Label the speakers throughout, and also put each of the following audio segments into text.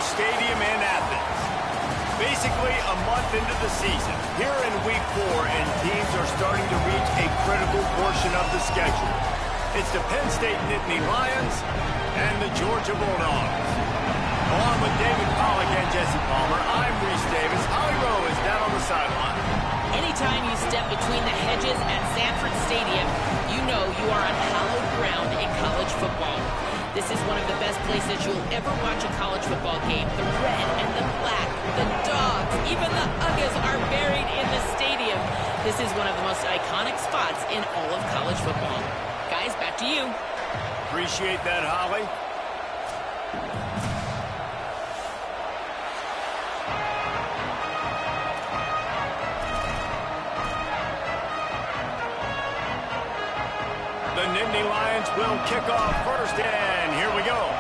Speaker 1: Stadium in Athens. Basically a month into the season, here in Week 4, and teams are starting to reach a critical portion of the schedule. It's the Penn State Nittany Lions and the Georgia Bulldogs. Along with David Pollack and Jesse Palmer, I'm Reese Davis. Holly Rowe is down on the sideline.
Speaker 2: Anytime you step between the hedges at Sanford Stadium, you know you are on hallowed ground in college football. This is one of the best places you'll ever watch a college football game. The red and the black, the dogs, even the Uggas are buried in the stadium. This is one of the most iconic spots in all of college football. Guys, back to you.
Speaker 1: Appreciate that, Holly. The Nittany Lions will kick off first, and here we go.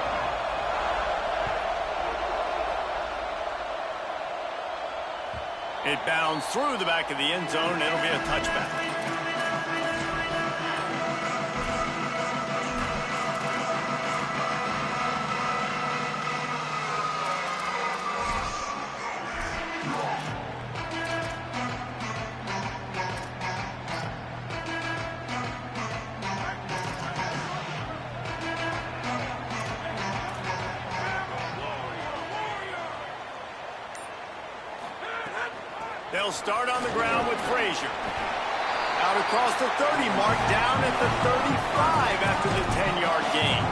Speaker 1: It bounds through the back of the end zone, and it'll be a touchback. They'll start on the ground with Frazier. Out across the 30 mark, down at the 35 after the 10-yard gain.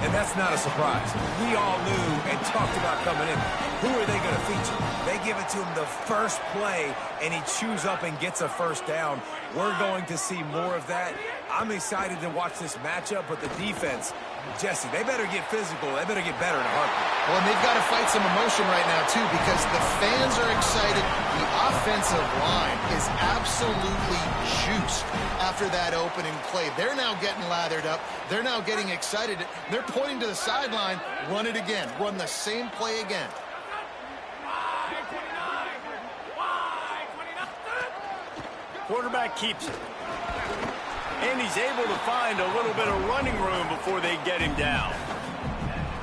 Speaker 3: And that's not a surprise. We all knew and talked about coming in. Who are they going to feature? They give it to him the first play, and he chews up and gets a first down. We're going to see more of that. I'm excited to watch this matchup, but the defense, Jesse, they better get physical. They better get better in a heartbeat.
Speaker 4: Well, and they've got to fight some emotion right now, too, because the fans are excited. The offensive line is absolutely juiced after that opening play. They're now getting lathered up. They're now getting excited. They're pointing to the sideline. Run it again. Run the same play again.
Speaker 1: Quarterback keeps it. And he's able to find a little bit of running room before they get him down.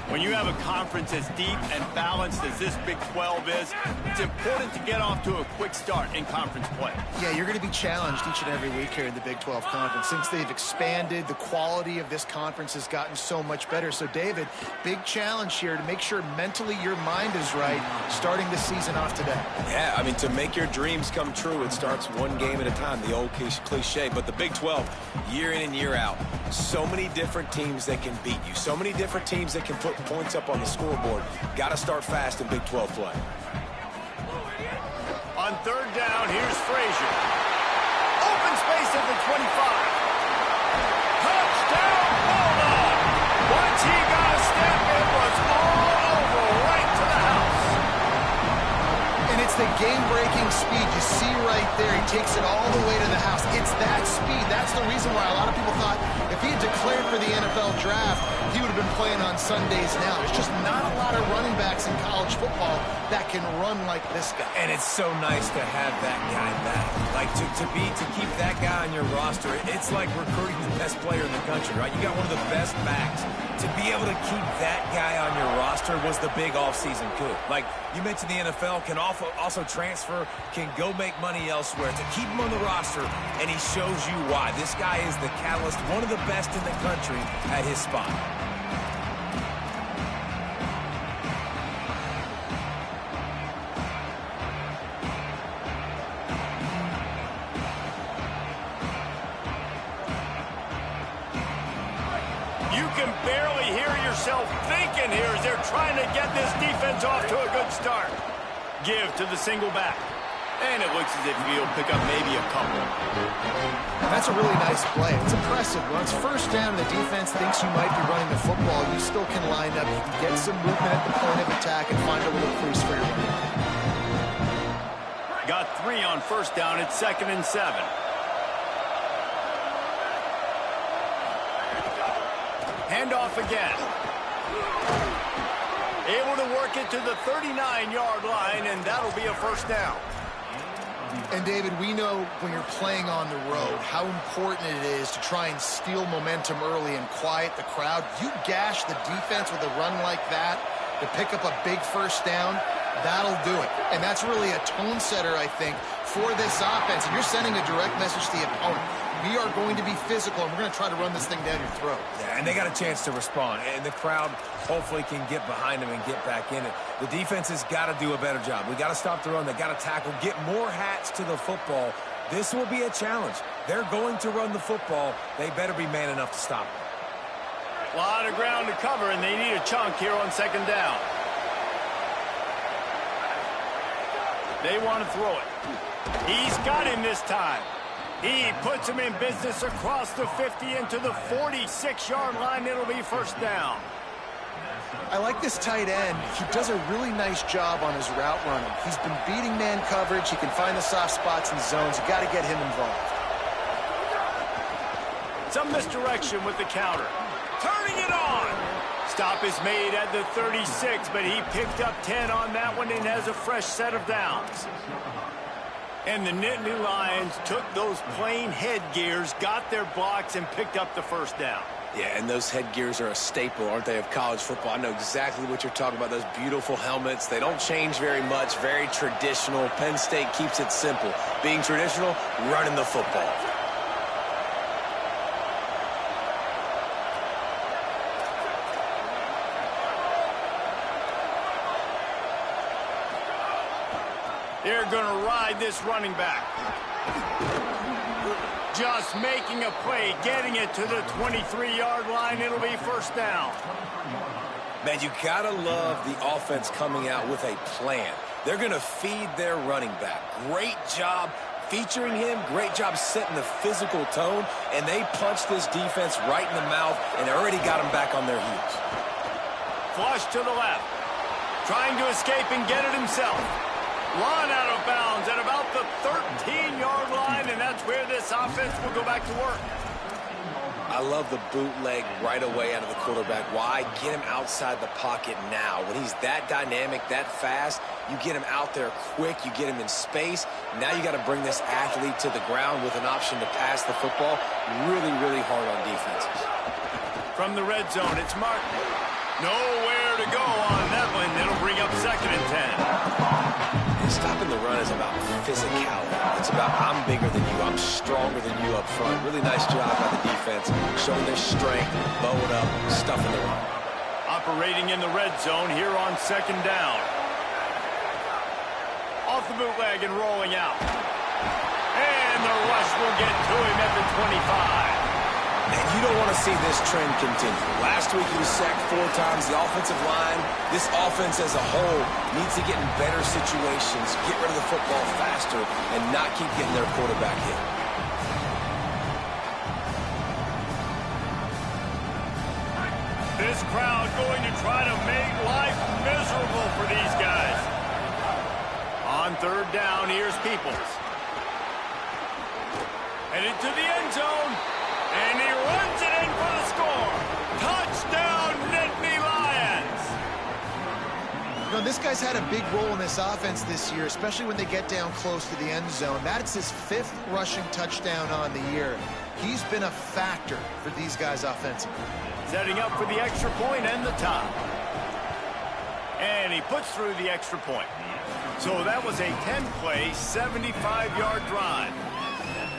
Speaker 1: When you have a conference as deep and balanced as this Big 12 is, it's important to get off to a quick start in conference play.
Speaker 4: Yeah, you're going to be challenged each and every week here in the Big 12 Conference. Since they've expanded, the quality of this conference has gotten so much better. So, David, big challenge here to make sure mentally your mind is right starting the season off today.
Speaker 3: Yeah, I mean, to make your dreams come true, it starts one game at a time, the old cliche. But the Big 12, year in and year out, so many different teams that can beat you, so many different teams that can put points up on the scoreboard. Got to start fast in Big 12 play.
Speaker 1: On third down, here's Frazier. Open space at the 25. Touchdown, Bulldog! Once he got a step, it was all over, right to the house.
Speaker 4: And it's the game-breaking speed you see right there. He takes it all the way to the house. It's that speed. That's the reason why a lot of people thought if he had declared for the NFL draft, he would have been playing on Sundays now. There's just not a lot of running backs in college football that can run like this guy.
Speaker 3: And it's so nice to have that guy back. Like, to keep that guy on your roster, it's like recruiting the best player in the country, right? You got one of the best backs. To be able to keep that guy on your roster was the big offseason coup. Like, you mentioned the NFL can also transfer, can go make money elsewhere. To keep him on the roster, and he shows you why. This guy is the catalyst, one of the best in the country at his spot.
Speaker 1: You can barely hear yourself thinking here as they're trying to get this defense off to a good start. Give to the single back. And it looks as if he'll pick up maybe a couple.
Speaker 4: That's a really nice play. It's impressive. When it's first down, the defense thinks you might be running the football. You still can line up. You can get some movement at the point of attack and find a little crease for your running.
Speaker 1: Got 3 on first down. It's 2nd and 7. Handoff again. Able to work it to the 39-yard line, and that'll be a first down.
Speaker 4: And, David, we know when you're playing on the road how important it is to try and steal momentum early and quiet the crowd. You gash the defense with a run like that, to pick up a big first down, that'll do it. And that's really a tone setter, I think, for this offense. And you're sending a direct message to the opponent. We are going to be physical, and we're going to try to run this thing down your throat.
Speaker 3: Yeah, and they got a chance to respond. And the crowd hopefully can get behind them and get back in it. The defense has got to do a better job. We got to stop the run. They got to tackle, get more hats to the football. This will be a challenge. They're going to run the football. They better be man enough to stop it.
Speaker 1: A lot of ground to cover, and they need a chunk here on second down. They want to throw it. He's got him this time. He puts him in business across the 50 into the 46-yard line. It'll be first down.
Speaker 4: I like this tight end. He does a really nice job on his route running. He's been beating man coverage. He can find the soft spots and zones. You got to get him involved.
Speaker 1: Some misdirection with the counter. Turning it on. Stop is made at the 36, but he picked up 10 on that one and has a fresh set of downs. And the Nittany Lions took those plain headgears, got their blocks, and picked up the first down.
Speaker 5: Yeah, and those headgears are a staple, aren't they, of college football? I know exactly what you're talking about, those beautiful helmets. They don't change very much, very traditional. Penn State keeps it simple. Being traditional, running the football.
Speaker 1: They're going to ride this running back. Just making a play, getting it to the 23-yard line. It'll be first down.
Speaker 3: Man, you got to love the offense coming out with a plan. They're going to feed their running back. Great job featuring him. Great job setting the physical tone. And they punched this defense right in the mouth and already got them back on their heels.
Speaker 1: Flush to the left. Trying to escape and get it himself. Run out of bounds at about the 13-yard line, and that's where this offense will go back to work.
Speaker 5: I love the bootleg right away out of the quarterback. Why? Get him outside the pocket now. When he's that dynamic, that fast, you get him out there quick, you get him in space. Now you got to bring this athlete to the ground with an option to pass the football. Really, really hard on defenses.
Speaker 1: From the red zone, it's Martin. Nowhere to go on that one. It'll bring up second and 10.
Speaker 5: Stopping the run is about physicality. It's about I'm bigger than you. I'm stronger than you up front. Really nice job by the defense, showing their strength, bowing up, stuffing the run.
Speaker 1: Operating in the red zone here on second down. Off the bootleg and rolling out. And the rush will get to him at the 25.
Speaker 3: And you don't want to see this trend continue. Last week he was sacked 4 times. The offensive line, this offense as a whole, needs to get in better situations, get rid of the football faster, and not keep getting their quarterback hit.
Speaker 1: This crowd going to try to make life miserable for these guys. On third down, here's Peoples. Headed to the end zone. And he runs it in for the score. Touchdown, Nittany Lions.
Speaker 4: You know, this guy's had a big role in this offense this year, especially when they get down close to the end zone. That's his 5th rushing touchdown on the year. He's been a factor for these guys offensively.
Speaker 1: Setting up for the extra point and the tie. And he puts through the extra point. So that was a 10-play, 75-yard drive.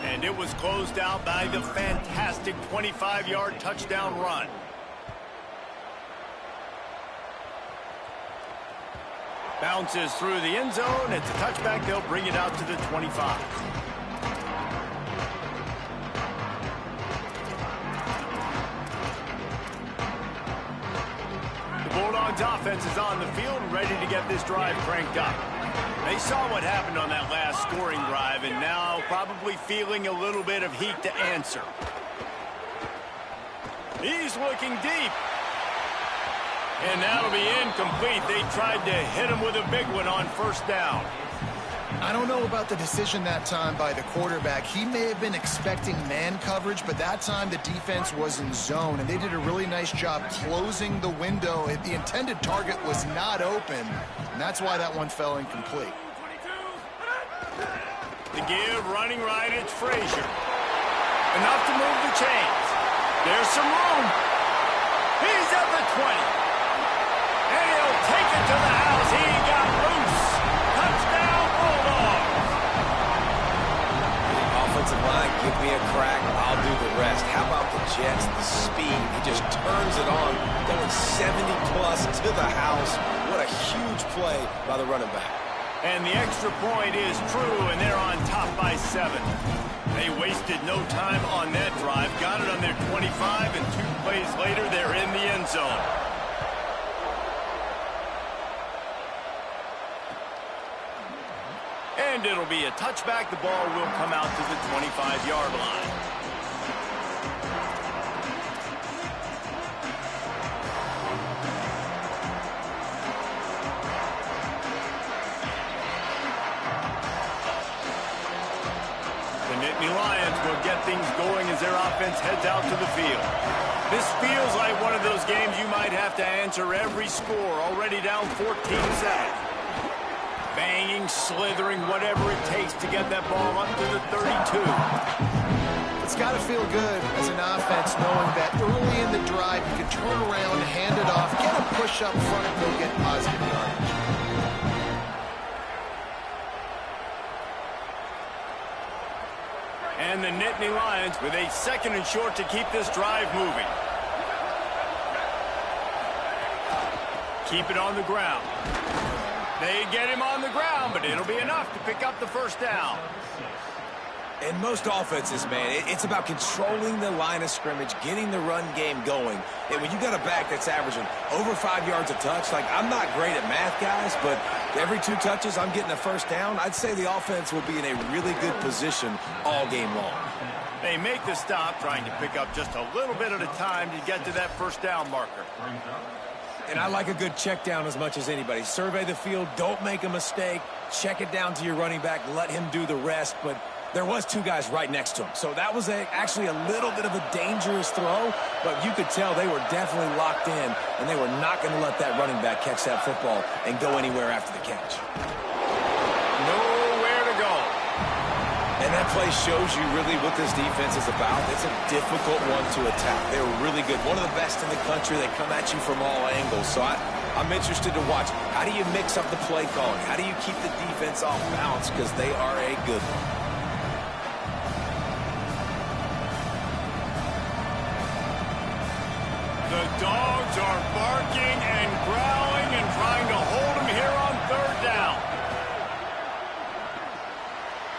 Speaker 1: And it was closed out by the fantastic 25-yard touchdown run. Bounces through the end zone. It's a touchback. They'll bring it out to the 25. The Bulldogs offense is on the field, ready to get this drive cranked up. They saw what happened on that last scoring drive, and now probably feeling a little bit of heat to answer. He's looking deep. And that'll be incomplete. They tried to hit him with a big one on first down.
Speaker 4: I don't know about the decision that time by the quarterback. He may have been expecting man coverage, but that time the defense was in zone, and they did a really nice job closing the window. The intended target was not open, and that's why that one fell incomplete.
Speaker 1: The give, running right, it's Frazier. Enough to move the chains. There's some room. He's at the 20. And he'll to the house. He got loose. Touchdown, Bulldogs.
Speaker 5: The offensive line, give me a crack, I'll do the rest. How about the Jets, the speed? He just turns it on, going 70-plus to the house. What a huge play by the running back.
Speaker 1: And the extra point is true, and they're on top by 7. They wasted no time on that drive. Got it on their 25, and 2 plays later, they're in the end zone. And it'll be a touchback. The ball will come out to the 25-yard line. Get things going as their offense heads out to the field. This feels like one of those games you might have to answer every score. Already down 14-7. Banging, slithering, whatever it takes to get that ball up to the 32.
Speaker 4: It's got to feel good as an offense knowing that early in the drive you can turn around, hand it off, get a push up front, and go get positive yardage.
Speaker 1: And the Nittany Lions with a 2nd and short to keep this drive moving. Keep it on the ground. They get him on the ground, but it'll be enough to pick up the first down.
Speaker 3: In most offenses, man, it's about controlling the line of scrimmage, getting the run game going. And when you got a back that's averaging over 5 yards a touch, like, I'm not great at math, guys, but every 2 touches I'm getting a first down, I'd say the offense will be in a really good position all game long.
Speaker 1: They make the stop, trying to pick up just a little bit at a time to get to that first down marker.
Speaker 3: And I like a good check down as much as anybody. Survey the field, don't make a mistake, check it down to your running back, let him do the rest, but there was 2 guys right next to him. So that was actually a little bit of a dangerous throw, but you could tell they were definitely locked in, and they were not going to let that running back catch that football and go anywhere after the catch.
Speaker 1: Nowhere to go.
Speaker 3: And that play shows you really what this defense is about. It's a difficult one to attack. They're really good. One of the best in the country. They come at you from all angles. So I'm interested to watch. How do you mix up the play calling? How do you keep the defense off balance? Because they are a good one.
Speaker 1: The Dogs are barking and growling and trying to hold him here on 3rd down.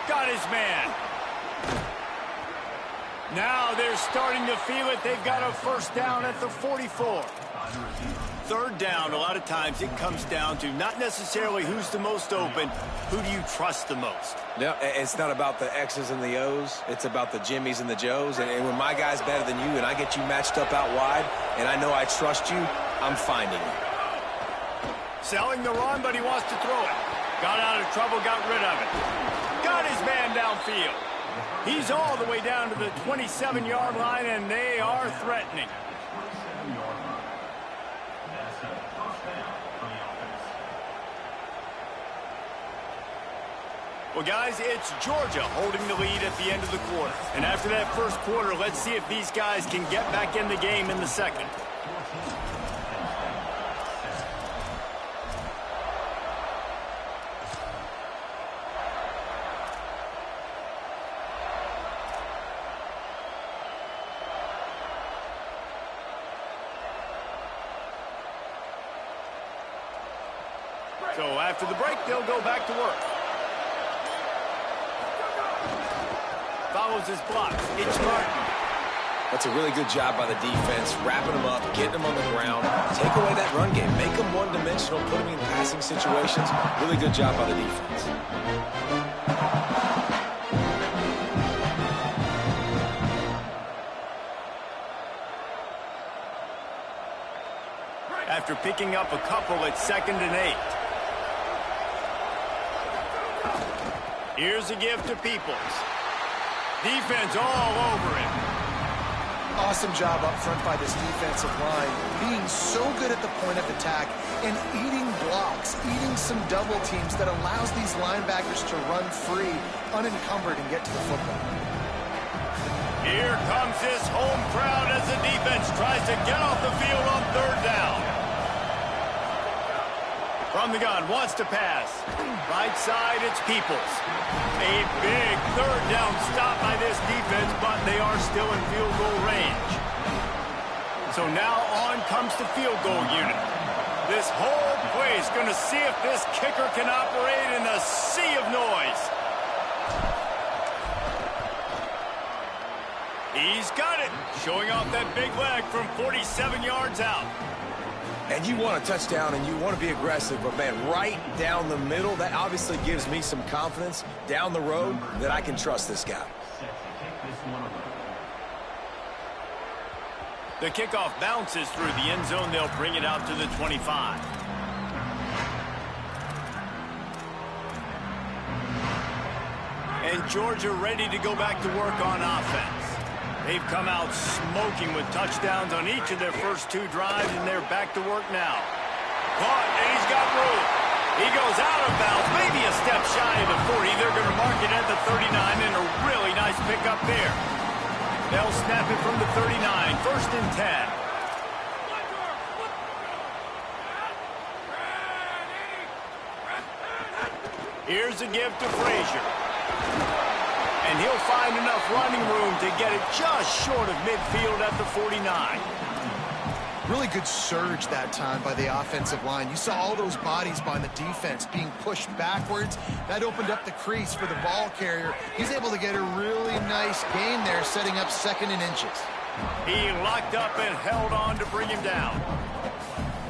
Speaker 1: Got his man. Now they're starting to feel it. They've got a first down at the 44. 3rd down, a lot of times it comes down to not necessarily who's the most open, who do you trust the most?
Speaker 3: No, it's not about the X's and the O's. It's about the Jimmys and the Joes. And when my guy's better than you and I get you matched up out wide and I know I trust you, I'm finding you.
Speaker 1: Selling the run, but he wants to throw it. Got out of trouble, got rid of it. Got his man downfield. He's all the way down to the 27-yard line, and they are threatening. Well, guys, it's Georgia holding the lead at the end of the quarter. And after that first quarter, let's see if these guys can get back in the game in the second. So after the break, they'll go back to work. Follows his block. It's Martin.
Speaker 3: That's a really good job by the defense, wrapping them up, getting them on the ground. Take away that run game. Make them one-dimensional, put them in passing situations. Really good job by the defense.
Speaker 1: After picking up a couple at 2nd and 8. Here's a give to Peoples. Defense all over him.
Speaker 4: Awesome job up front by this defensive line, being so good at the point of attack and eating blocks, eating some double teams that allows these linebackers to run free, unencumbered, and get to the football.
Speaker 1: Here comes this home crowd as the defense tries to get off the field on 3rd down. From the gun, wants to pass. Right side, it's Peoples. A big third down stop by this defense, but they are still in field goal range. So now on comes the field goal unit. This whole play is going to see if this kicker can operate in a sea of noise. He's got it, showing off that big leg from 47 yards out.
Speaker 3: And you want a touchdown and you want to be aggressive, but man, right down the middle, that obviously gives me some confidence down the road that I can trust this guy.
Speaker 1: The kickoff bounces through the end zone. They'll bring it out to the 25. And Georgia ready to go back to work on offense. They've come out smoking with touchdowns on each of their first 2 drives, and they're back to work now. Caught, and he's got room. He goes out of bounds, maybe a step shy of the 40. They're going to mark it at the 39, and a really nice pickup there. They'll snap it from the 39, 1st and 10. Here's a give to Frazier. And he'll find enough running room to get it just short of midfield at the 49.
Speaker 4: Really good surge that time by the offensive line. You saw all those bodies behind the defense being pushed backwards. That opened up the crease for the ball carrier. He's able to get a really nice gain there, setting up 2nd and inches.
Speaker 1: He locked up and held on to bring him down.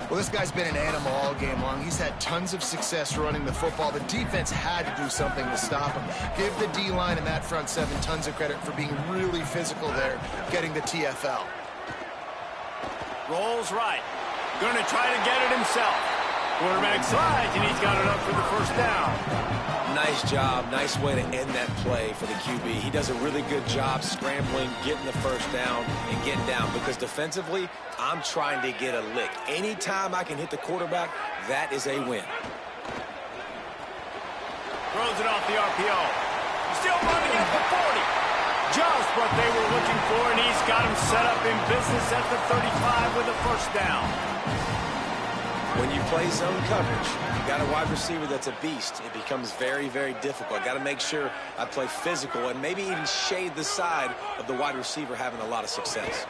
Speaker 4: Well, this guy's been an animal all game long. He's had tons of success running the football. The defense had to do something to stop him. Give the D-line and that front 7 tons of credit for being really physical there, getting the TFL.
Speaker 1: Rolls right. Going to try to get it himself. Quarterback slides, and he's got it up for the 1st down.
Speaker 3: Nice job. Nice way to end that play for the QB. He does a really good job scrambling, getting the 1st down, and getting down. Because defensively, I'm trying to get a lick. Anytime I can hit the quarterback, that is a win.
Speaker 1: Throws it off the RPO. Still running at the 40. Just what they were looking for, and he's got him set up in business at the 35 with a 1st down.
Speaker 3: When you play zone coverage, you got a wide receiver that's a beast. It becomes very, very difficult. Got to make sure I play physical and maybe even shade the side of the wide receiver having a lot of success.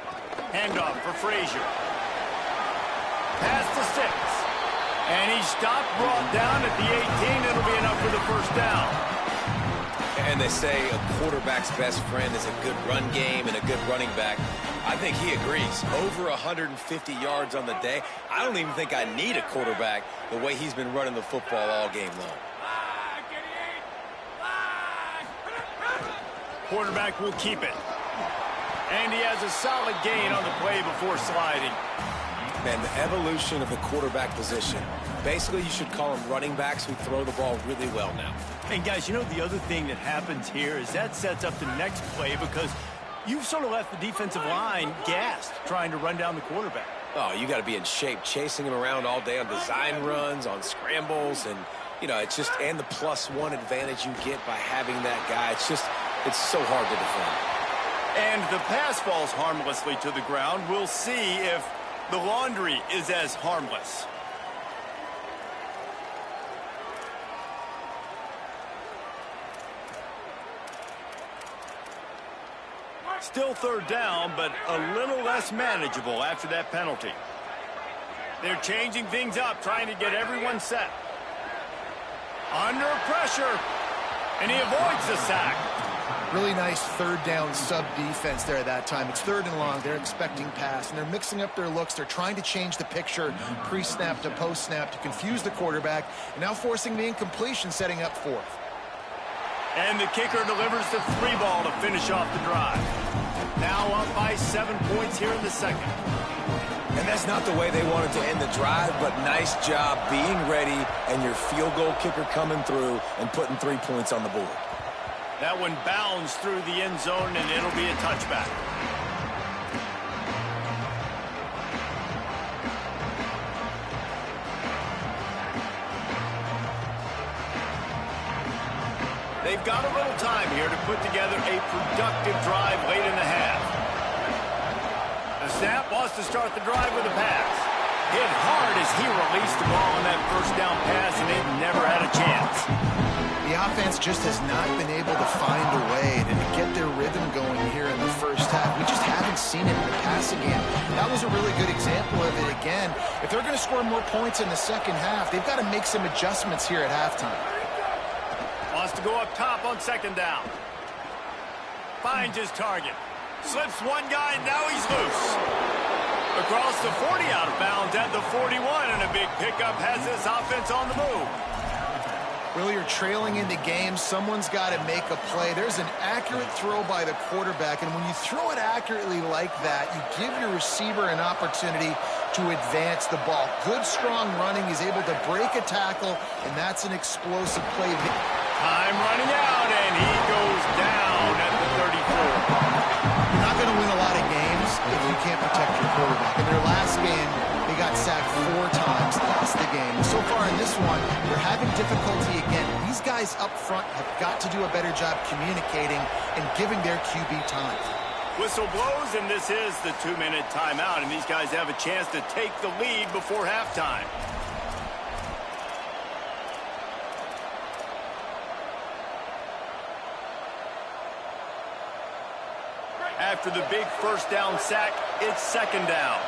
Speaker 1: Handoff for Frazier. Pass to 6. And he's stopped, brought down at the 18. It'll be enough for the 1st down.
Speaker 3: And they say a quarterback's best friend is a good run game and a good running back. I think he agrees. Over 150 yards on the day. I don't even think I need a quarterback the way he's been running the football all game long.
Speaker 1: Quarterback will keep it. And he has a solid gain on the play before sliding.
Speaker 3: Man, the evolution of the quarterback position. Basically, you should call them running backs who throw the ball really well now.
Speaker 1: And guys, you know the other thing that happens here is that sets up the next play because you've sort of left the defensive line gassed trying to run down the quarterback.
Speaker 3: Oh, you got to be in shape, chasing him around all day on design runs, on scrambles, and, you know, it's just, and the +1 advantage you get by having that guy. It's so hard to defend.
Speaker 1: And the pass falls harmlessly to the ground. We'll see if the laundry is as harmless. Still 3rd down, but a little less manageable after that penalty. They're changing things up, trying to get everyone set. Under pressure, and he avoids the sack.
Speaker 4: Really nice 3rd down sub-defense there at that time. It's 3rd and long. They're expecting pass, and they're mixing up their looks. They're trying to change the picture pre-snap to post-snap to confuse the quarterback, and now forcing the incompletion, setting up 4th.
Speaker 1: And the kicker delivers the 3 ball to finish off the drive. Now up by 7 points here in the 2nd.
Speaker 3: And that's not the way they wanted to end the drive, but nice job being ready and your field goal kicker coming through and putting 3 points on the board.
Speaker 1: That one bounds through the end zone, and it'll be a touchback. They've got a little time here to put together a productive drive late in the half. The snap wants to start the drive with a pass. Hit hard as he released the ball on that first down pass, and it never had a chance.
Speaker 4: The offense just has not been able to find a way to get their rhythm going here in the first half. We just haven't seen it in the passing game. That was a really good example of it again. If they're going to score more points in the second half, they've got to make some adjustments here at halftime.
Speaker 1: Wants to go up top on second down. Finds his target. Slips one guy, and now he's loose. Across the 40, out of bounds at the 41, and a big pickup has this offense on the move.
Speaker 4: Really, you're trailing in the game. Someone's got to make a play. There's an accurate throw by the quarterback, and when you throw it accurately like that, you give your receiver an opportunity to advance the ball. Good, strong running. He's able to break a tackle, and that's an explosive play.
Speaker 1: Time running out, and he goes down at the 34.
Speaker 4: You're not going to win a lot of games if you can't protect your quarterback. In their last game, they got sacked 4 times, lost the game. So far in this one, they're having difficulty again. These guys up front have got to do a better job communicating and giving their QB time.
Speaker 1: Whistle blows, and this is the 2-minute timeout, and these guys have a chance to take the lead before halftime. After the big first down sack, it's second down.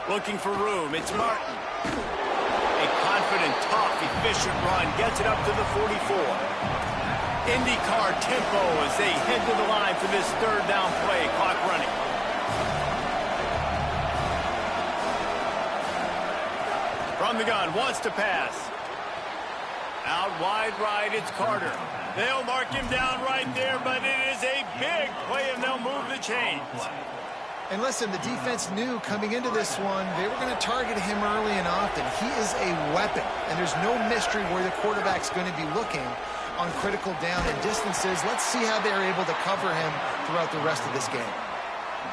Speaker 1: Looking for room, it's Martin. A confident, tough, efficient run gets it up to the 44. IndyCar tempo as they head to the line for this third down play. Clock running. From the gun, wants to pass. Out wide right, it's Carter. They'll mark him down right there, but it is a big play, and they'll move the chains.
Speaker 4: And listen, the defense knew coming into this one, they were going to target him early and often. He is a weapon, and there's no mystery where the quarterback's going to be looking on critical down and distances. Let's see how they're able to cover him throughout the rest of this game.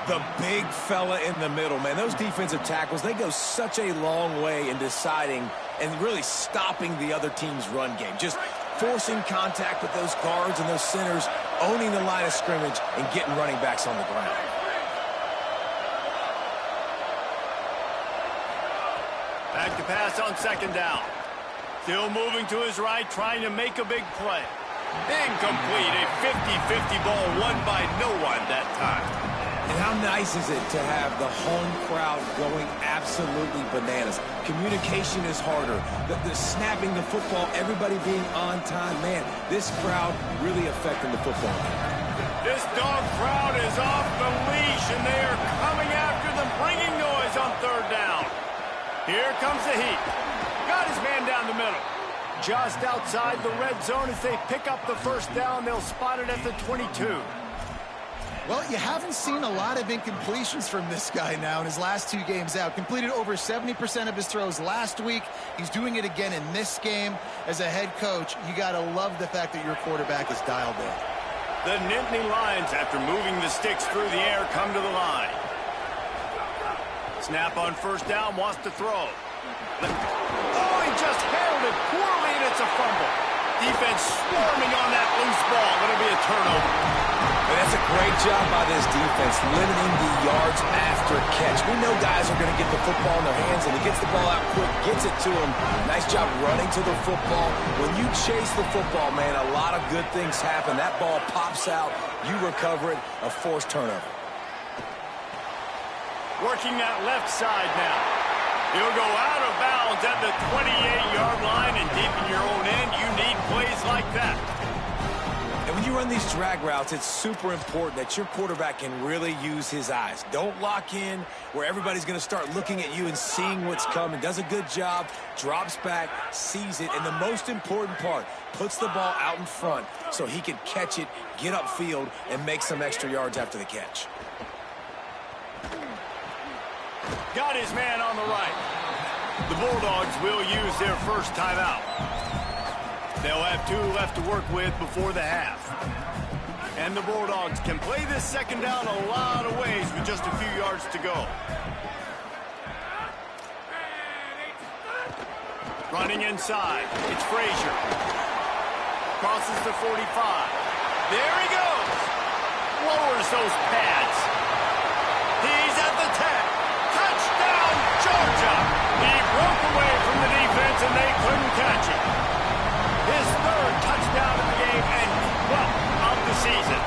Speaker 3: The big fella in the middle, man. Those defensive tackles, they go such a long way in deciding and really stopping the other team's run game. Just forcing contact with those guards and those centers, owning the line of scrimmage, and getting running backs on the ground.
Speaker 1: Back to pass on second down. Still moving to his right, trying to make a big play. Incomplete, a 50-50 ball won by no one that time.
Speaker 3: And how nice is it to have the home crowd going absolutely bananas? Communication is harder. The snapping the football, everybody being on time. Man, this crowd really affecting the football game.
Speaker 1: This dog crowd is off the leash, and they are coming after them, bringing noise on third down. Here comes the heat. Got his man down the middle. Just outside the red zone as they pick up the first down. They'll spot it at the 22.
Speaker 4: Well, you haven't seen a lot of incompletions from this guy now in his last 2 games out. Completed over 70% of his throws last week. He's doing it again in this game. As a head coach, you got to love the fact that your quarterback is dialed in.
Speaker 1: The Nittany Lions, after moving the sticks through the air, come to the line. Snap on first down, wants to throw. Oh, he just handled it poorly, and it's a fumble. Defense swarming on that loose ball. It'll be a turnover.
Speaker 3: And that's a great job by this defense, limiting the yards after catch. We know guys are going to get the football in their hands, and he gets the ball out quick, gets it to him. Nice job running to the football. When you chase the football, man, a lot of good things happen. That ball pops out, you recover it, a forced turnover. Working that left side now. He'll go out of bounds at the 28-yard line, and deep in your own end, you need plays like that. And when you run these drag routes, it's super important that your quarterback can really use his eyes. Don't lock in where everybody's going to start looking at you and seeing what's coming. Does a good job, drops back, sees it, and the most important part, puts the ball out in front so he can catch it, get upfield, and make some extra yards after the catch. Got his man on the right. The Bulldogs will use their first timeout. They'll have 2 left to work with before the half. And the Bulldogs can play this second down a lot of ways with just a few yards to go. Running inside, it's Frazier. Crosses the 45. There he goes. Lowers those pads. He's at the 10.
Speaker 1: and they couldn't catch it. His third touchdown of the game and, well, of the season.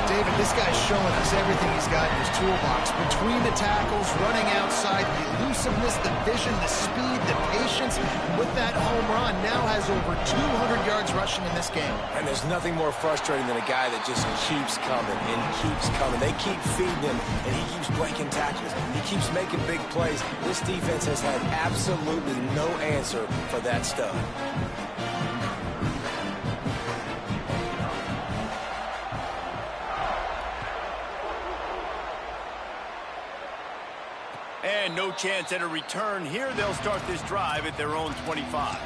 Speaker 4: David, this guy's showing us everything he's got in his toolbox. Between the tackles, running outside, the elusiveness, the vision, the speed, the patience. With that home run, now has over 200 yards rushing in this game.
Speaker 5: And there's nothing more frustrating than a guy that just keeps coming and keeps coming. They keep feeding him, and he keeps breaking tackles. He keeps making big plays. This defense has had absolutely no answer for that stud.
Speaker 1: And no chance at a return here. They'll start this drive at their own 25.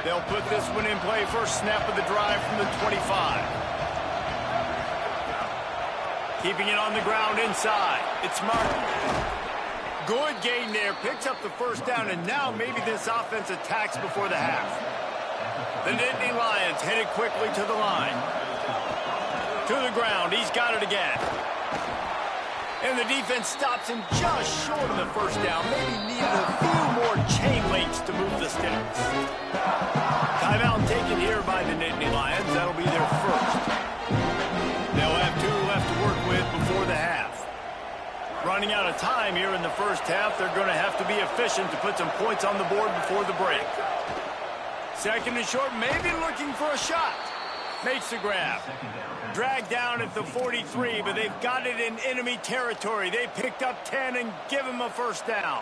Speaker 1: They'll put this one in play. First snap of the drive from the 25. Keeping it on the ground inside. It's Martin. Good gain there. Picks up the first down, and now maybe this offense attacks before the half. The Nittany Lions headed quickly to the line. To the ground. He's got it again. And the defense stops him just short of the first down. Maybe needed a few more chain links to move the sticks. Timeout taken here by the Nittany Lions. That'll be their first. They'll have 2 left to work with before the half. Running out of time here in the first half, they're going to have to be efficient to put some points on the board before the break. Second and short, maybe looking for a shot. Makes the grab. Dragged down at the 43, but they've got it in enemy territory. They picked up 10 and give him a first down.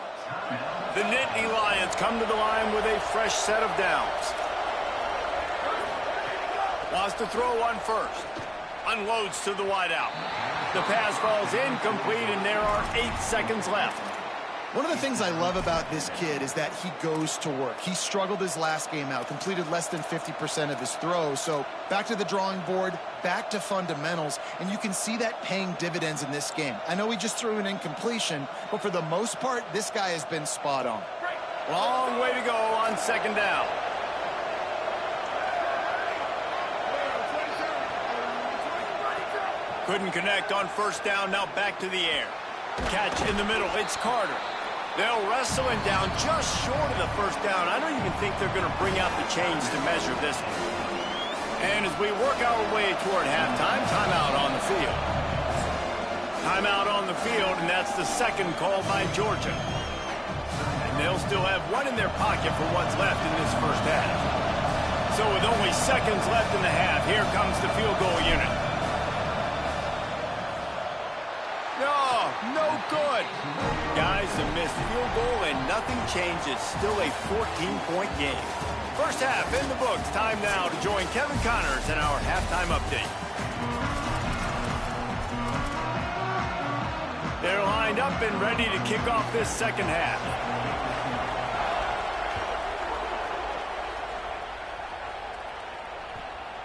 Speaker 1: The Nittany Lions come to the line with a fresh set of downs. Wants to throw on first. Unloads to the wideout. The pass falls incomplete, and there are 8 seconds left.
Speaker 4: One of the things I love about this kid is that he goes to work. He struggled his last game out, completed less than 50% of his throws. So back to the drawing board, back to fundamentals, and you can see that paying dividends in this game. I know he just threw an incompletion, but for the most part, this guy has been spot on.
Speaker 1: Long way to go on second down. Couldn't connect on first down, now back to the air. Catch in the middle, it's Carter. They'll wrestle him down just short of the first down. I don't even think they're going to bring out the chains to measure this one. And as we work our way toward halftime, timeout on the field. Timeout on the field, and that's the second call by Georgia. And they'll still have one in their pocket for what's left in this first half. So with only seconds left in the half, here comes the field goal unit. No good. Guys, a missed field goal and nothing changes. Still a 14-point game. First half in the books. Time now to join Kevin Connors in our halftime update. They're lined up and ready to kick off this second half.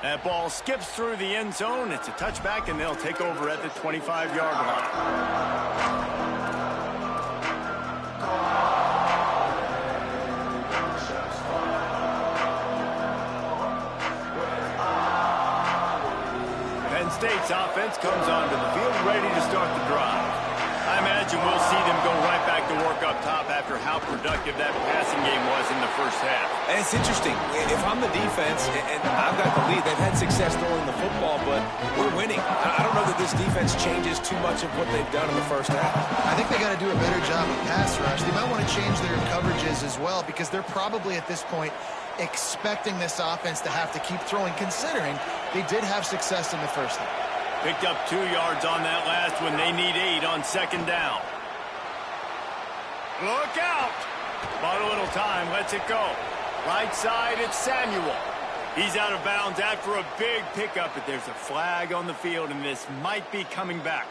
Speaker 1: That ball skips through the end zone. It's a touchback, and they'll take over at the 25-yard line. Penn State's offense comes onto the field ready to start the drive. I imagine we'll see them go right back to work up top after how productive that passing game was in the first half.
Speaker 5: And it's interesting. If I'm the defense and I've got the lead, they've had success throwing the football, but we're winning. I don't know that this defense changes too much of what they've done in the first half.
Speaker 4: I think they got to do a better job of pass rush. They might want to change their coverages as well, because they're probably at this point expecting this offense to have to keep throwing, considering they did have success in the first half.
Speaker 1: Picked up 2 yards on that last one. They need 8 on second down. Look out! Bought a little time, lets it go. Right side, it's Samuel. He's out of bounds after a big pickup, but there's a flag on the field, and this might be coming back.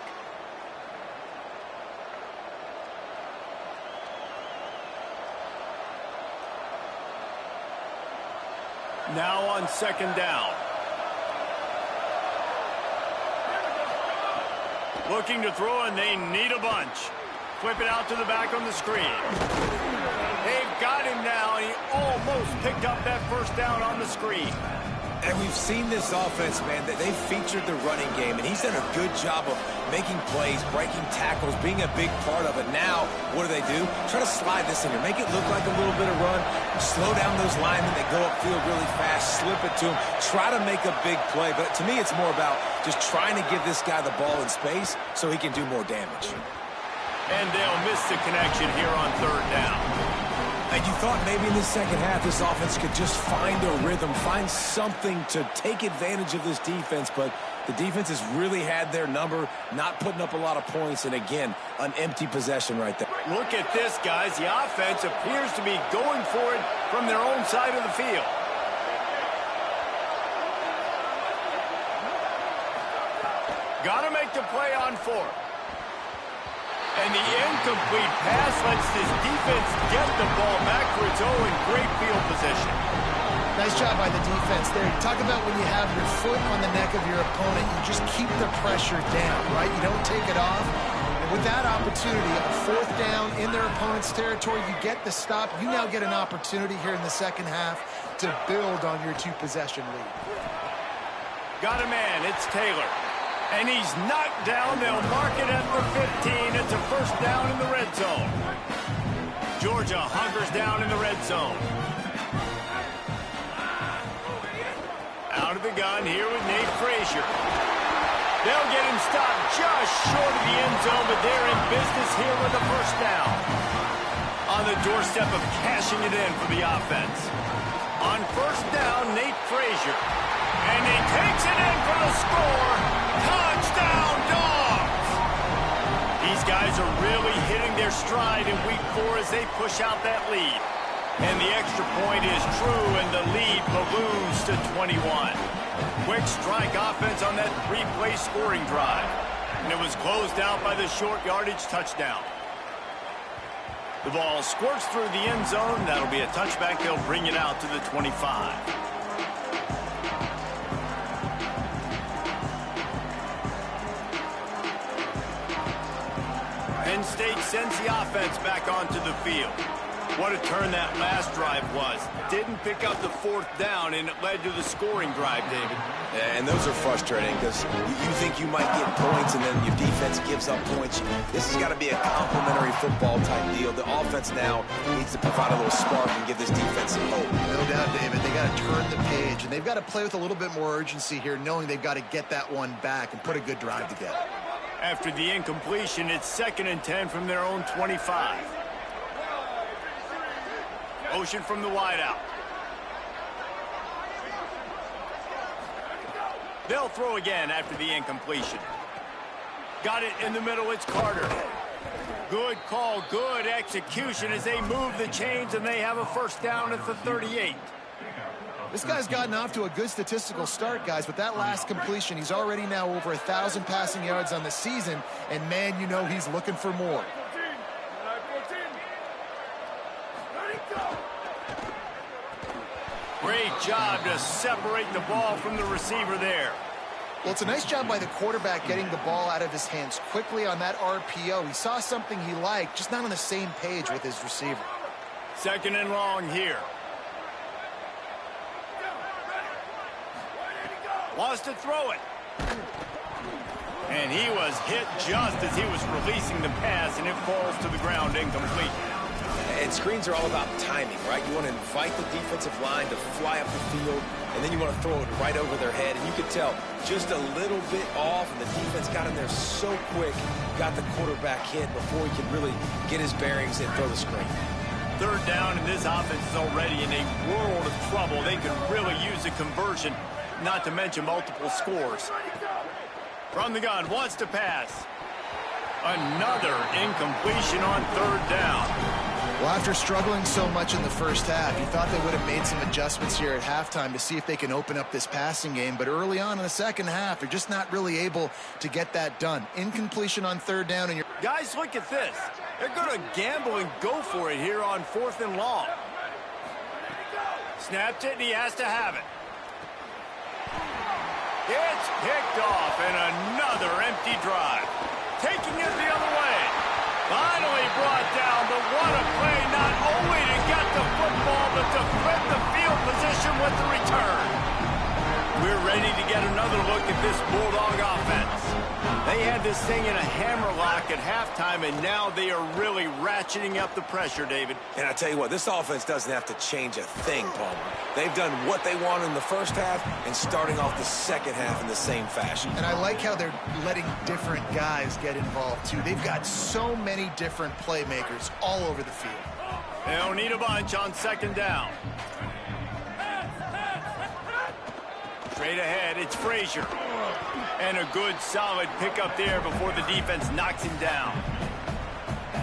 Speaker 1: Now on second down. Looking to throw, and they need a bunch. Flip it out to the back on the screen. They've got him now, and he almost picked up that first down on the screen.
Speaker 3: And we've seen this offense, man, that they've featured the running game, and he's done a good job of making plays, breaking tackles, being a big part of it. Now, what do? Try to slide this in here. Make it look like a little bit of run. Slow down those linemen that go upfield really fast. Slip it to him. Try to make a big play. But to me, it's more about just trying to give this guy the ball in space so he can do more damage.
Speaker 1: And they'll miss the connection here on third down.
Speaker 3: And you thought maybe in the second half this offense could just find a rhythm, find something to take advantage of this defense, but the defense has really had their number, not putting up a lot of points, and again, an empty possession right there.
Speaker 1: Look at this, guys. The offense appears to be going for it from their own side of the field. Got to make the play on fourth. And the incomplete pass lets this defense get the ball back for its own great field position.
Speaker 4: Nice job by the defense there. Talk about when you have your foot on the neck of your opponent, you just keep the pressure down, right? You don't take it off. And with that opportunity, a fourth down in their opponent's territory, you get the stop. You now get an opportunity here in the second half to build on your two-possession lead.
Speaker 1: Got a man. It's Taylor. And he's knocked down. They'll mark it at the 15. It's a first down in the red zone. Georgia hunkers down in the red zone. Out of the gun here with Nate Frazier. They'll get him stopped just short of the end zone, but they're in business here with a first down. On the doorstep of cashing it in for the offense. On first down, Nate Frazier. And he takes it in for the score. Touchdown, Dogs! These guys are really hitting their stride in week 4 as they push out that lead. And the extra point is true, and the lead balloons to 21. Quick strike offense on that 3-play scoring drive. And it was closed out by the short yardage touchdown. The ball squirts through the end zone. That'll be a touchback. They'll bring it out to the 25. Penn State sends the offense back onto the field. What a turn that last drive was. Didn't pick up the fourth down, and it led to the scoring drive, David.
Speaker 3: Yeah, and those are frustrating because you think you might get points, and then your defense gives up points. This has got to be a complimentary football type deal. The offense now needs to provide a little spark and give this defense some hope.
Speaker 4: No doubt, David. They got to turn the page, and they've got to play with a little bit more urgency here, knowing they've got to get that one back and put a good drive together.
Speaker 1: After the incompletion, it's 2nd and 10 from their own 25. Motion from the wideout. They'll throw again after the incompletion. Got it in the middle, it's Carter. Good call, good execution as they move the chains, and they have a first down at the 38.
Speaker 4: This guy's gotten off to a good statistical start, guys. With that last completion, he's already now over 1,000 passing yards on the season, and man, you know he's looking for more.
Speaker 1: Great job to separate the ball from the receiver there.
Speaker 4: Well, it's a nice job by the quarterback getting the ball out of his hands quickly on that RPO. He saw something he liked, just not on the same page with his receiver.
Speaker 1: 2nd and long here. Wants to throw it. And he was hit just as he was releasing the pass, and it falls to the ground incomplete.
Speaker 3: And screens are all about timing, right? You want to invite the defensive line to fly up the field, and then you want to throw it right over their head. And you could tell just a little bit off, and the defense got in there so quick, got the quarterback hit before he could really get his bearings and throw the screen.
Speaker 1: 3rd down, and this offense is already in a world of trouble. They could really use a conversion, not to mention multiple scores. From the gun, wants to pass. Another incompletion on 3rd down.
Speaker 4: Well, after struggling so much in the first half, you thought they would have made some adjustments here at halftime to see if they can open up this passing game. But early on in the second half, they're just not really able to get that done. Incompletion on 3rd down. And you're
Speaker 1: Guys, look at this. They're going to gamble and go for it here on 4th and long. Snapped it, and he has to have it. It's picked off, and another empty drive. Taking it the other way. Finally brought down, but what a play, not only to get the football, but to flip the field position with the return. We're ready to get another look at this Bulldog offense. They had this thing in a hammerlock at halftime, and now they are really ratcheting up the pressure, David.
Speaker 5: And I tell you what, this offense doesn't have to change a thing, Palmer. They've done what they wanted in the first half and starting off the second half in the same fashion.
Speaker 4: And I like how they're letting different guys get involved, too. They've got so many different playmakers all over the field.
Speaker 1: They don't need a bunch on second down. Straight ahead, it's Frazier. And a good, solid pickup there before the defense knocks him down.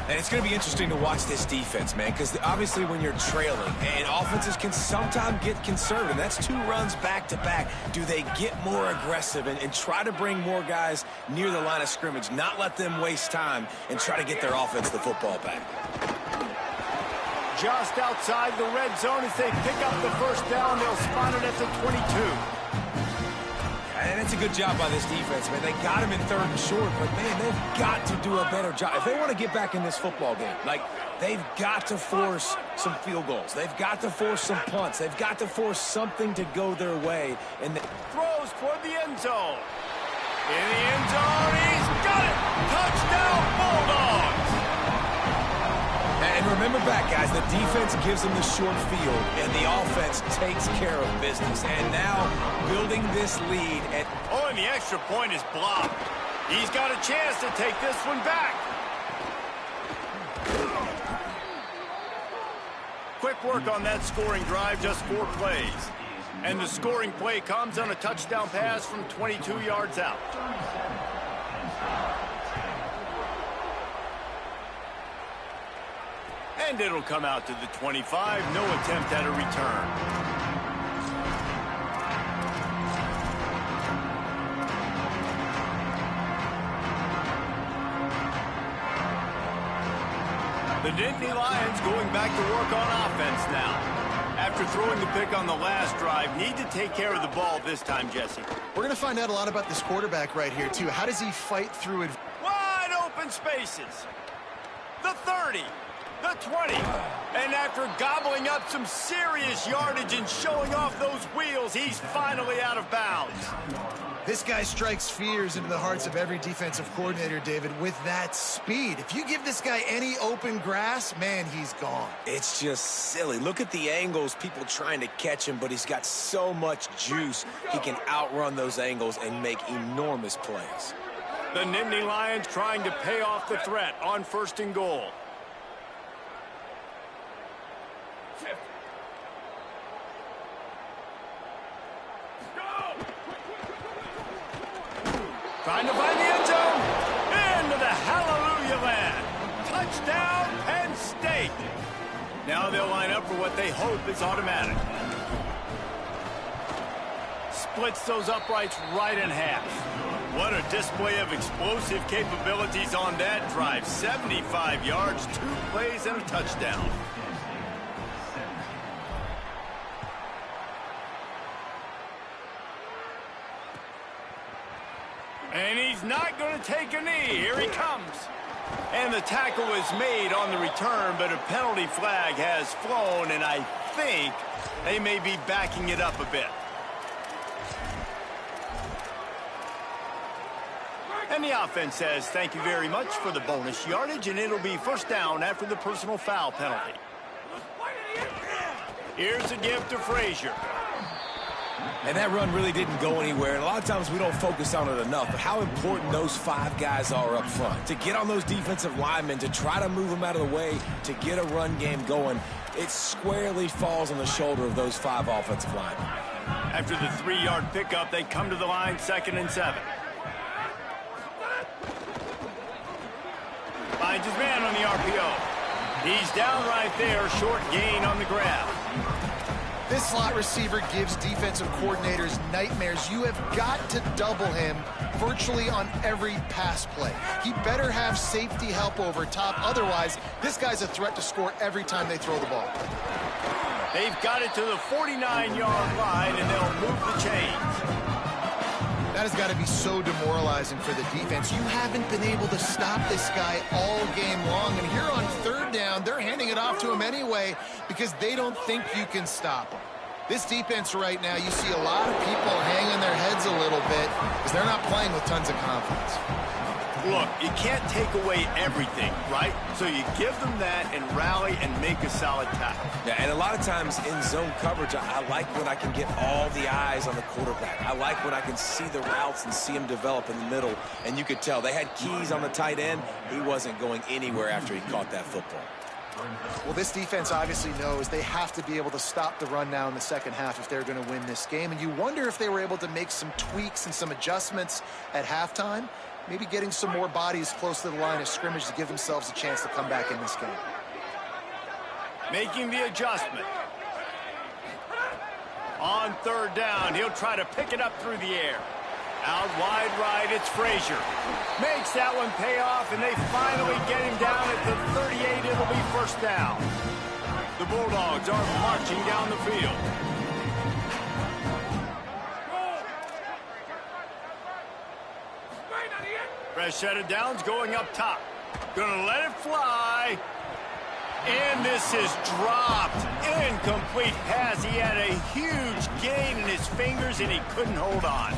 Speaker 3: And it's going to be interesting to watch this defense, man, because obviously when you're trailing, and offenses can sometimes get conservative. That's 2 runs back-to-back. Do they get more aggressive and try to bring more guys near the line of scrimmage, not let them waste time, and try to get their offense the football back?
Speaker 1: Just outside the red zone as they pick up the first down. They'll spot it at the 22.
Speaker 3: And it's a good job by this defense, man. They got him in 3rd and short, but, man, they've got to do a better job. If they want to get back in this football game, like, they've got to force some field goals. They've got to force some punts. They've got to force something to go their way. And
Speaker 1: throws toward the end zone. In the end zone, he's got it! Touchdown, Bulldogs!
Speaker 3: And remember back, guys, the defense gives them the short field, and the offense takes care of business. And now, building this lead.
Speaker 1: Oh, and the extra point is blocked. He's got a chance to take this one back. Quick work on that scoring drive, just 4 plays. And the scoring play comes on a touchdown pass from 22 yards out. And it'll come out to the 25. No attempt at a return. The Nittany Lions going back to work on offense now. After throwing the pick on the last drive, need to take care of the ball this time, Jesse.
Speaker 4: We're going to find out a lot about this quarterback right here, too. How does he fight through it?
Speaker 1: Wide open spaces. The 30. The 20. And after gobbling up some serious yardage and showing off those wheels, he's finally out of bounds.
Speaker 4: This guy strikes fears into the hearts of every defensive coordinator, David, with that speed. If you give this guy any open grass, man, he's gone.
Speaker 5: It's just silly. Look at the angles, people trying to catch him, but he's got so much juice. He can outrun those angles and make enormous plays.
Speaker 1: The Nittany Lions trying to pay off the threat on 1st and goal. Trying to find the end zone. Into the hallelujah land. Touchdown, Penn State. Now they'll line up for what they hope is automatic. Splits those uprights right in half. What a display of explosive capabilities on that drive. 75 yards, 2 plays, and a touchdown. And he's not going to take a knee. Here he comes. And the tackle is made on the return, but a penalty flag has flown, and I think they may be backing it up a bit. And the offense says thank you very much for the bonus yardage, and it'll be 1st down after the personal foul penalty. Here's a give to Frazier.
Speaker 3: And that run really didn't go anywhere. And a lot of times we don't focus on it enough. But how important those 5 guys are up front. To get on those defensive linemen, to try to move them out of the way, to get a run game going, it squarely falls on the shoulder of those 5 offensive linemen.
Speaker 1: After the 3-yard pickup, they come to the line 2nd and 7. Finds his man on the RPO. He's down right there, short gain on the grab.
Speaker 4: This slot receiver gives defensive coordinators nightmares. You have got to double him virtually on every pass play. He better have safety help over top. Otherwise, this guy's a threat to score every time they throw the ball.
Speaker 1: They've got it to the 49-yard line, and they'll move the chains.
Speaker 4: That has got to be so demoralizing for the defense. You haven't been able to stop this guy all game long. And here on third down, they're handing it off to him anyway because they don't think you can stop him. This defense right now, you see a lot of people hanging their heads a little bit because they're not playing with tons of confidence.
Speaker 1: Look, you can't take away everything, right? So you give them that and rally and make a solid tackle.
Speaker 3: Yeah, and a lot of times in zone coverage, I like when I can get all the eyes on the quarterback. I like when I can see the routes and see him develop in the middle. And you could tell they had keys on the tight end. He wasn't going anywhere after he caught that football.
Speaker 4: Well, this defense obviously knows they have to be able to stop the run now in the second half if they're going to win this game. And you wonder if they were able to make some tweaks and some adjustments at halftime. Maybe getting some more bodies close to the line of scrimmage to give themselves a chance to come back in this game.
Speaker 1: Making the adjustment. On third down, he'll try to pick it up through the air. Out wide right, it's Frazier. Makes that one pay off, and they finally get him down at the 38. It'll be first down. The Bulldogs are marching down the field. Fresh set of downs going up top. Gonna let it fly. And this is dropped. Incomplete pass. He had a huge gain in his fingers, and he couldn't hold on.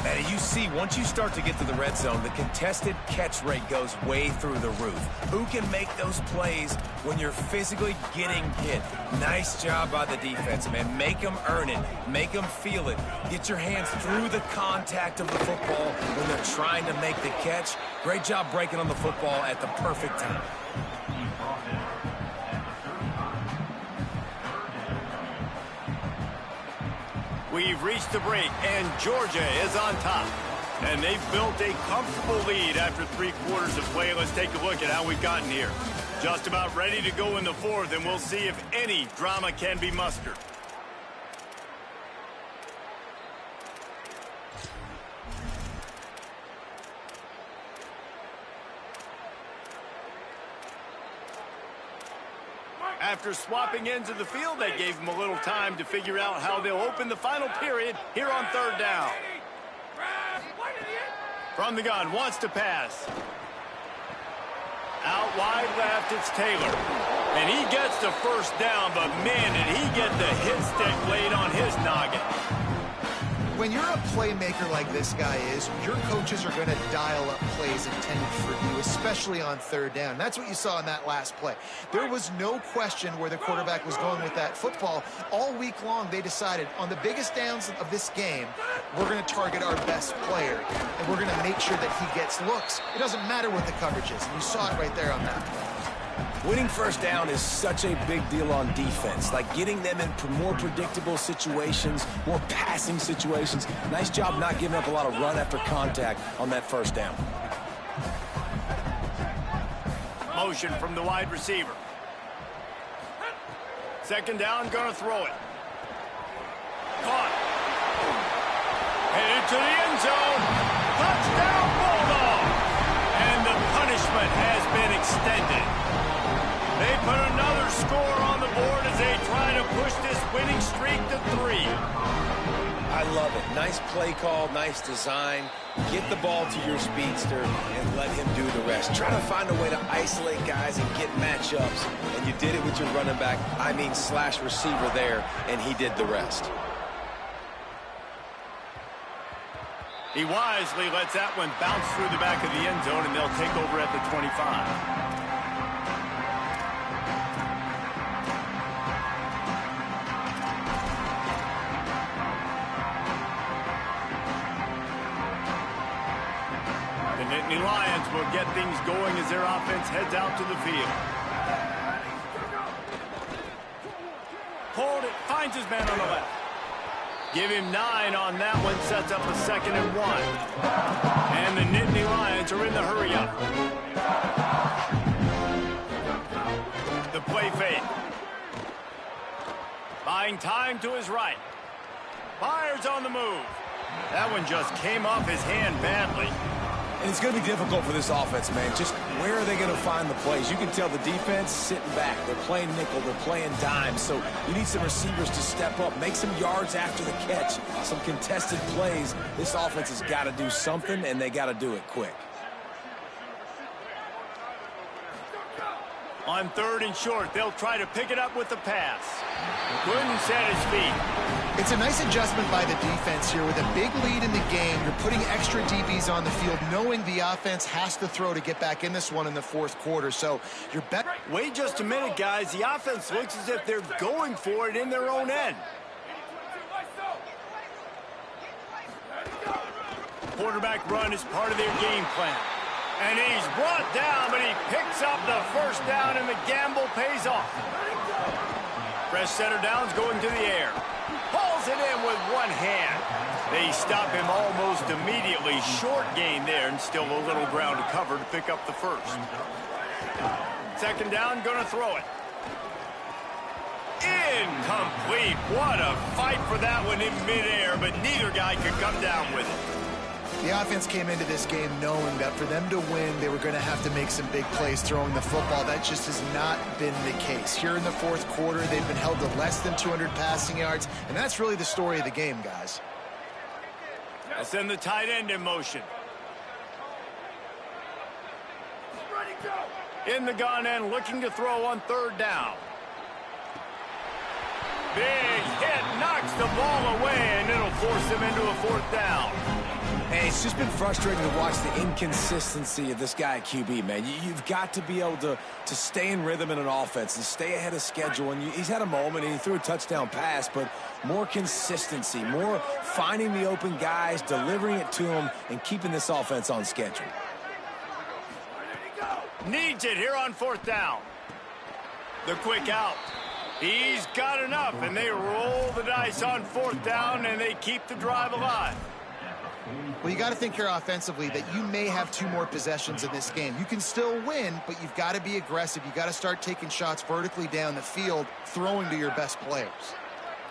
Speaker 3: And you see, once you start to get to the red zone, the contested catch rate goes way through the roof. Who can make those plays when you're physically getting hit? Nice job by the defense, man. Make them earn it. Make them feel it. Get your hands through the contact of the football when they're trying to make the catch. Great job breaking on the football at the perfect time.
Speaker 1: We've reached the break, and Georgia is on top. And they've built a comfortable lead after 3 quarters of play. Let's take a look at how we've gotten here. Just about ready to go in the fourth, and we'll see if any drama can be mustered. After swapping ends of the field, they gave them a little time to figure out how they'll open the final period here on third down. From the gun, wants to pass. Out wide left, it's Taylor. And he gets the first down, but man, did he get the hit stick laid on his noggin.
Speaker 4: When you're a playmaker like this guy is, your coaches are going to dial up plays intended for you, especially on third down. That's what you saw in that last play. There was no question where the quarterback was going with that football. All week long, they decided on the biggest downs of this game, we're going to target our best player, and we're going to make sure that he gets looks. It doesn't matter what the coverage is, and you saw it right there on that play.
Speaker 3: Winning first down is such a big deal on defense, like getting them in more predictable situations, more passing situations. Nice job not giving up a lot of run after contact on that first down.
Speaker 1: Motion from the wide receiver. Second down, gonna throw it. Caught. Headed to the end zone. Touchdown, Bulldog! And the punishment has been extended. They put another score on the board as they try to push this winning streak to 3.
Speaker 3: I love it. Nice play call, nice design. Get the ball to your speedster and let him do the rest. Try to find a way to isolate guys and get matchups. And you did it with your running back, slash receiver there, and he did the rest.
Speaker 1: He wisely lets that one bounce through the back of the end zone, and they'll take over at the 25. The Nittany Lions will get things going as their offense heads out to the field. Hold it, finds his man on the left. Give him 9 on that one, sets up a 2nd and 1. And the Nittany Lions are in the hurry-up. The play fake. Buying time to his right. Fires on the move. That one just came off his hand badly.
Speaker 3: And it's going to be difficult for this offense, man. Just where are they going to find the plays? You can tell the defense sitting back. They're playing nickel. They're playing dime. So you need some receivers to step up, make some yards after the catch, some contested plays. This offense has got to do something, and they got to do it quick.
Speaker 1: On 3rd and short, they'll try to pick it up with the pass. Couldn't set his feet.
Speaker 4: It's a nice adjustment by the defense here. With a big lead in the game, you're putting extra DBs on the field, knowing the offense has to throw to get back in this one in the 4th quarter. So you're better.
Speaker 1: Wait just a minute, guys. The offense looks as if they're going for it in their own end. Quarterback run is part of their game plan. And he's brought down, but he picks up the 1st down, and the gamble pays off. Fresh center downs going to the air. Pulls it in with one hand. They stop him almost immediately. Short gain there, and still a little ground to cover to pick up the 1st. 2nd down, going to throw it. Incomplete. What a fight for that one in midair, but neither guy could come down with it.
Speaker 4: The offense came into this game knowing that for them to win, they were going to have to make some big plays throwing the football. That just has not been the case. Here in the 4th quarter, they've been held to less than 200 passing yards, and that's really the story of the game, guys.
Speaker 1: They'll send the tight end in motion. In the gun end, looking to throw on 3rd down. Big hit, knocks the ball away, and it'll force them into a 4th down.
Speaker 3: Hey, it's just been frustrating to watch the inconsistency of this guy at QB, man. You've got to be able to stay in rhythm in an offense and stay ahead of schedule. And he's had a moment, and he threw a touchdown pass, but more consistency, more finding the open guys, delivering it to them, and keeping this offense on schedule.
Speaker 1: Needs it here on 4th down. The quick out. He's got enough, and they roll the dice on 4th down, and they keep the drive alive.
Speaker 4: Well, you got to think here offensively that you may have 2 more possessions in this game. You can still win, but you've got to be aggressive. You've got to start taking shots vertically down the field, throwing to your best players.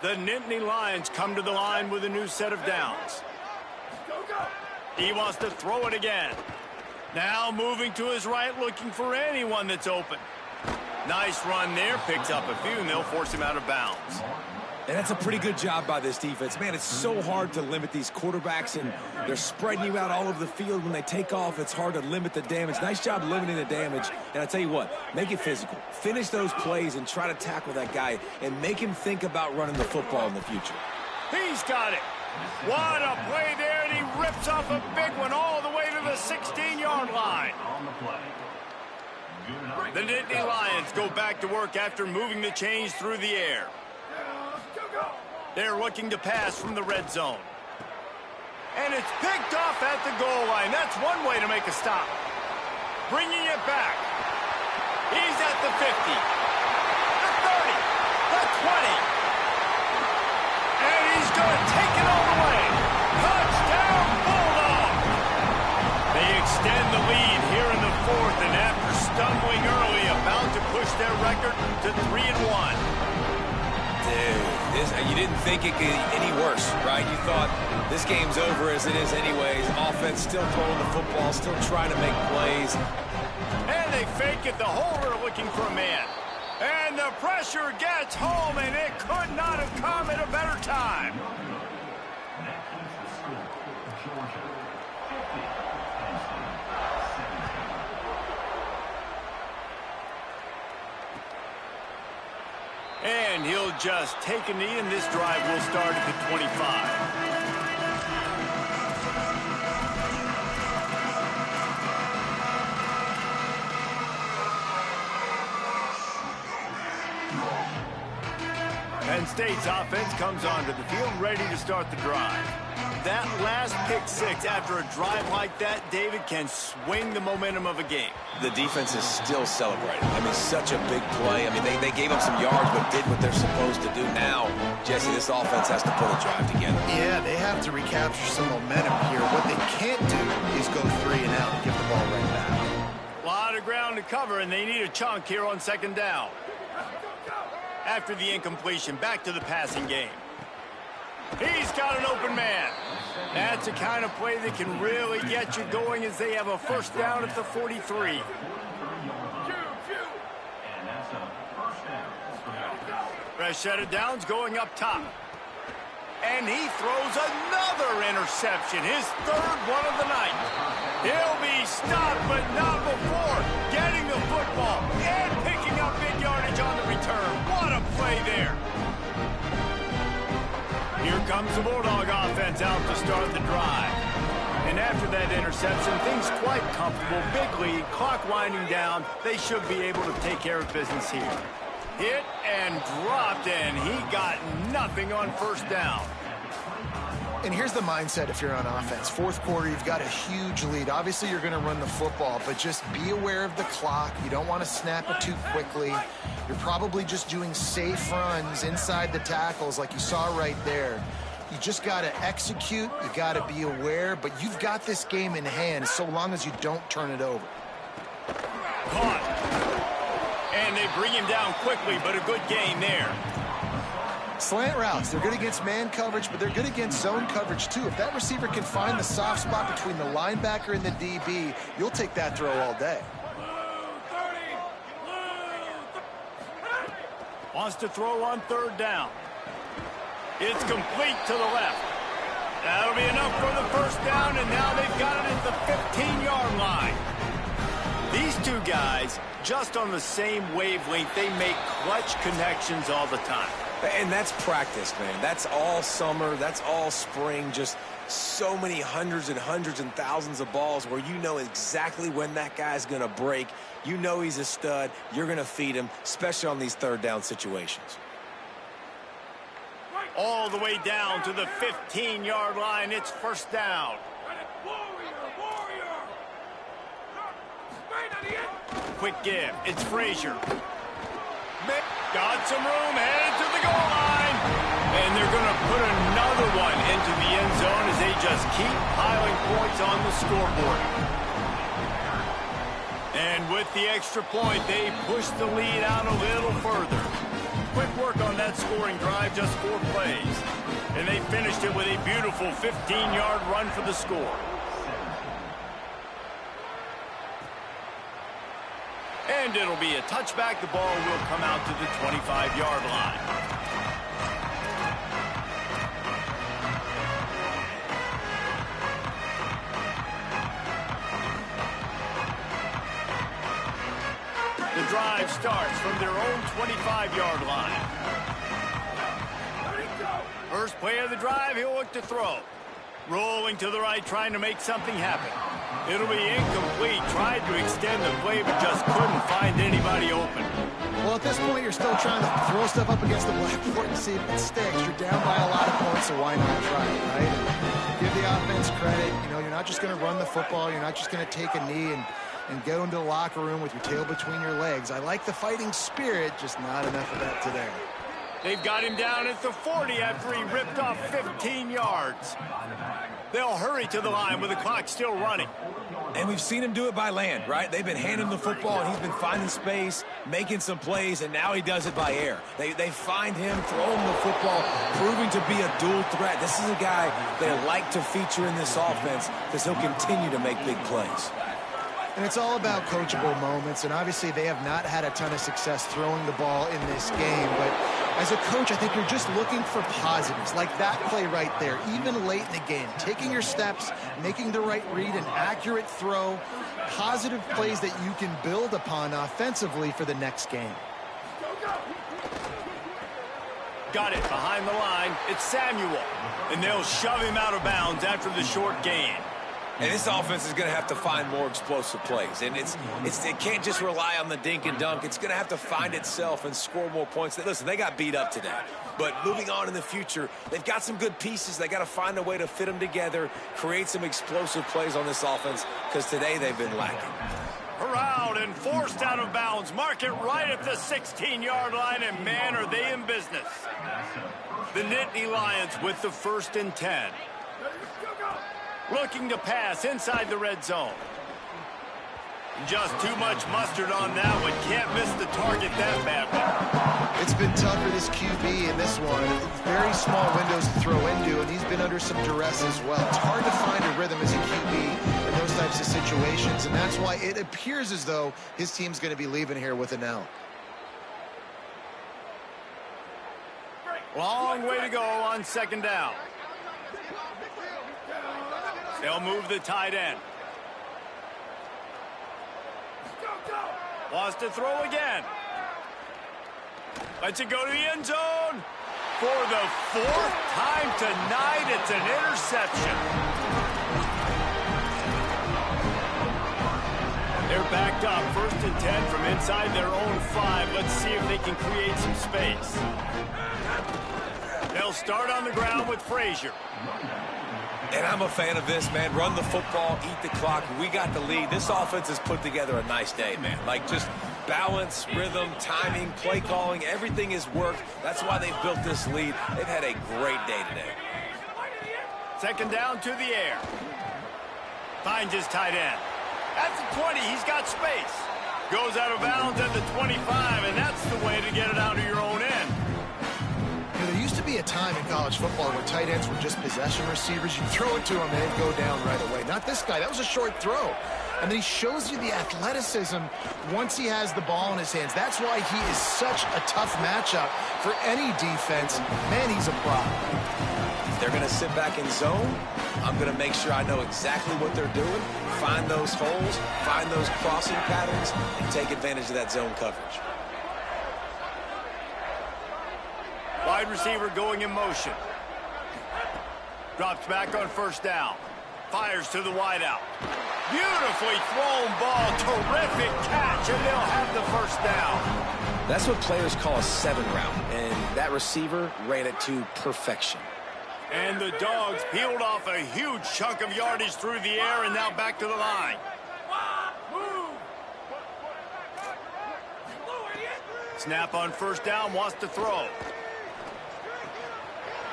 Speaker 1: The Nittany Lions come to the line with a new set of downs. He wants to throw it again. Now moving to his right, looking for anyone that's open. Nice run there, picks up a few, and they'll force him out of bounds.
Speaker 3: And that's a pretty good job by this defense. Man, it's so hard to limit these quarterbacks, and they're spreading you out all over the field. When they take off, it's hard to limit the damage. Nice job limiting the damage. And I tell you what, make it physical. Finish those plays and try to tackle that guy and make him think about running the football in the future.
Speaker 1: He's got it. What a play there, and he rips off a big one all the way to the 16-yard line. The Nittany Lions go back to work after moving the chains through the air. They're looking to pass from the red zone. And it's picked off at the goal line. That's one way to make a stop. Bringing it back. He's at the 50. The 30. The 20. And he's going to take it all the way. Touchdown, Bulldog. They extend the lead here in the 4th, and after stumbling early, about to push their record to 3-1.
Speaker 3: Dude, you didn't think it could get any worse, right? You thought this game's over as it is anyways. Offense still throwing the football, still trying to make plays.
Speaker 1: And they fake it. The holder looking for a man. And the pressure gets home, and it could not have come at a better time. And he'll just take a knee, and this drive will start at the 25. Penn State's offense comes onto the field ready to start the drive. That last pick 6 after a drive like that, David, can swing the momentum of a game.
Speaker 3: The defense is still celebrating. I mean, such a big play. I mean, they gave up some yards but did what they're supposed to do. Now, Jesse, this offense has to put a drive together.
Speaker 4: Yeah, they have to recapture some momentum here. What they can't do is go 3 and out and give the ball right back.
Speaker 1: A lot of ground to cover, and they need a chunk here on 2nd down. After the incompletion, back to the passing game. He's got an open man. That's the kind of play that can really get you going as they have a first down at the 43. Fresh set of downs going up top. And he throws another interception, his third one of the night. He'll be stopped, but not before getting the football and picking up big yardage on the return. What a play there. Here comes the Bulldog offense out to start the drive. And after that interception, things quite comfortable. Big lead, clock winding down. They should be able to take care of business here. Hit and dropped, and he got nothing on first down.
Speaker 4: And here's the mindset if you're on offense. Fourth quarter, you've got a huge lead. Obviously, you're going to run the football, but just be aware of the clock. You don't want to snap it too quickly. You're probably just doing safe runs inside the tackles like you saw right there. You just got to execute. You got to be aware, but you've got this game in hand so long as you don't turn it over.
Speaker 1: Caught. And they bring him down quickly, but a good gain there.
Speaker 4: Slant routes, they're good against man coverage, but they're good against zone coverage too. If that receiver can find the soft spot between the linebacker and the DB, you'll take that throw all day.
Speaker 1: Wants to throw on third down. It's complete to the left. That'll be enough for the first down, and now they've got it at the 15-yard line. These two guys, just on the same wavelength, they make clutch connections all the time.
Speaker 5: And that's practice, man. That's all summer. That's all spring. Just so many hundreds and thousands of balls where you know exactly when that guy's going to break. You know he's a stud. You're going to feed him, especially on these third down situations.
Speaker 1: All the way down to the 15-yard line. It's first down. Quick give. It's Frazier. Got some room, headed to the goal line. And they're going to put another one into the end zone as they just keep piling points on the scoreboard. And with the extra point, they push the lead out a little further. Quick work on that scoring drive, just 4 plays. And they finished it with a beautiful 15-yard run for the score. And it'll be a touchback. The ball will come out to the 25-yard line. The drive starts from their own 25-yard line. First play of the drive, he'll look to throw. Rolling to the right, trying to make something happen. It'll be incomplete. Tried to extend the play, but just couldn't find anybody open.
Speaker 4: Well, at this point, you're still trying to throw stuff up against the blackboard and see if it sticks. You're down by a lot of points, so why not try it, right? And give the offense credit. You know, you're not just going to run the football. You're not just going to take a knee and go into the locker room with your tail between your legs. I like the fighting spirit, just not enough of that today.
Speaker 1: They've got him down at the 40 after he ripped off 15 yards. They'll hurry to the line with the clock still running.
Speaker 3: And we've seen him do it by land, right? They've been handing him the football, and he's been finding space, making some plays, and now he does it by air. They find him, throw him the football, proving to be a dual threat. This is a guy they like to feature in this offense because he'll continue to make big plays.
Speaker 4: And it's all about coachable moments, and obviously they have not had a ton of success throwing the ball in this game, but as a coach, I think you're just looking for positives, like that play right there, even late in the game, taking your steps, making the right read, an accurate throw, positive plays that you can build upon offensively for the next game.
Speaker 1: Got it behind the line. It's Samuel, and they'll shove him out of bounds after the short gain.
Speaker 5: And this offense is going to have to find more explosive plays. And it can't just rely on the dink and dunk. It's going to have to find itself and score more points. Listen, they got beat up today. But moving on in the future, they've got some good pieces. They got to find a way to fit them together, create some explosive plays on this offense, because today they've been lacking.
Speaker 1: Corralled and forced out of bounds. Mark it right at the 16-yard line, and man, are they in business. The Nittany Lions with the 1st and 10. Looking to pass inside the red zone. Just too much mustard on that one. Can't miss the target that badly.
Speaker 4: It's been tough for this QB in this one. Very small windows to throw into, and he's been under some duress as well. It's hard to find a rhythm as a QB in those types of situations, and that's why it appears as though his team's going to be leaving here with an L.
Speaker 1: Long way to go on second down. They'll move the tight end. Wants to throw again. Lets it go to the end zone. For the fourth time tonight, it's an interception. They're backed up, 1st and 10 from inside their own 5. Let's see if they can create some space. They'll start on the ground with Frazier.
Speaker 3: And I'm a fan of this, man. Run the football, eat the clock. We got the lead. This offense has put together a nice day, man. Like, just balance, rhythm, timing, play calling, everything has worked. That's why they've built this lead. They've had a great day today.
Speaker 1: Second down to the air. Finds his tight end. At the 20, he's got space. Goes out of bounds at the 25, and that's the way to get it out of your own end.
Speaker 4: There used to be a time in college football where tight ends were just possession receivers. You throw it to him and it'd go down right away. Not this guy. That was a short throw. And then he shows you the athleticism once he has the ball in his hands. That's why he is such a tough matchup for any defense. Man, he's a problem.
Speaker 5: If they're going to sit back in zone, I'm going to make sure I know exactly what they're doing, find those holes, find those crossing patterns, and take advantage of that zone coverage.
Speaker 1: Wide receiver going in motion. Drops back on 1st down. Fires to the wideout. Beautifully thrown ball. Terrific catch, and they'll have the 1st down.
Speaker 5: That's what players call a 7 route, and that receiver ran it to perfection.
Speaker 1: And the Dogs peeled off a huge chunk of yardage through the air, and now back to the line. Snap on 1st down, wants to throw.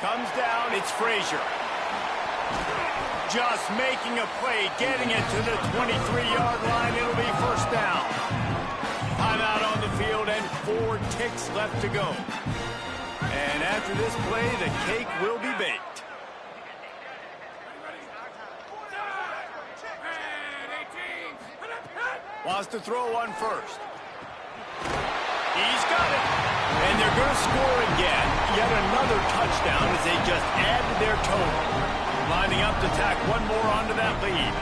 Speaker 1: Comes down, it's Frazier. Just making a play, getting it to the 23-yard line. It'll be 1st down. Timeout on the field and 4 ticks left to go. And after this play, the cake will be baked. Wants to throw on 1st. He's got it. And they're going to score again. Yet another touchdown as they just add to their total. Lining up to tack one more onto that lead.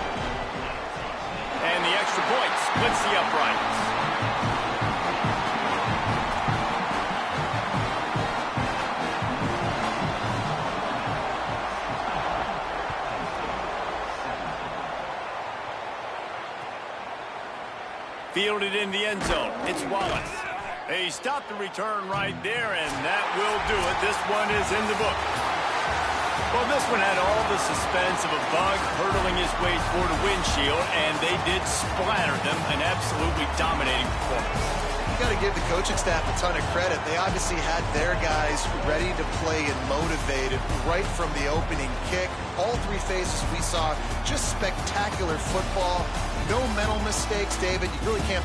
Speaker 1: And the extra point splits the uprights. Fielded in the end zone. It's Wallace. They stopped the return right there, and that will do it. This one is in the book. Well, this one had all the suspense of a bug hurtling his way toward a windshield, and they did splatter them. An absolutely dominating performance.
Speaker 4: You got to give the coaching staff a ton of credit. They obviously had their guys ready to play and motivated right from the opening kick. All 3 phases we saw just spectacular football. No mental mistakes, David. You really can't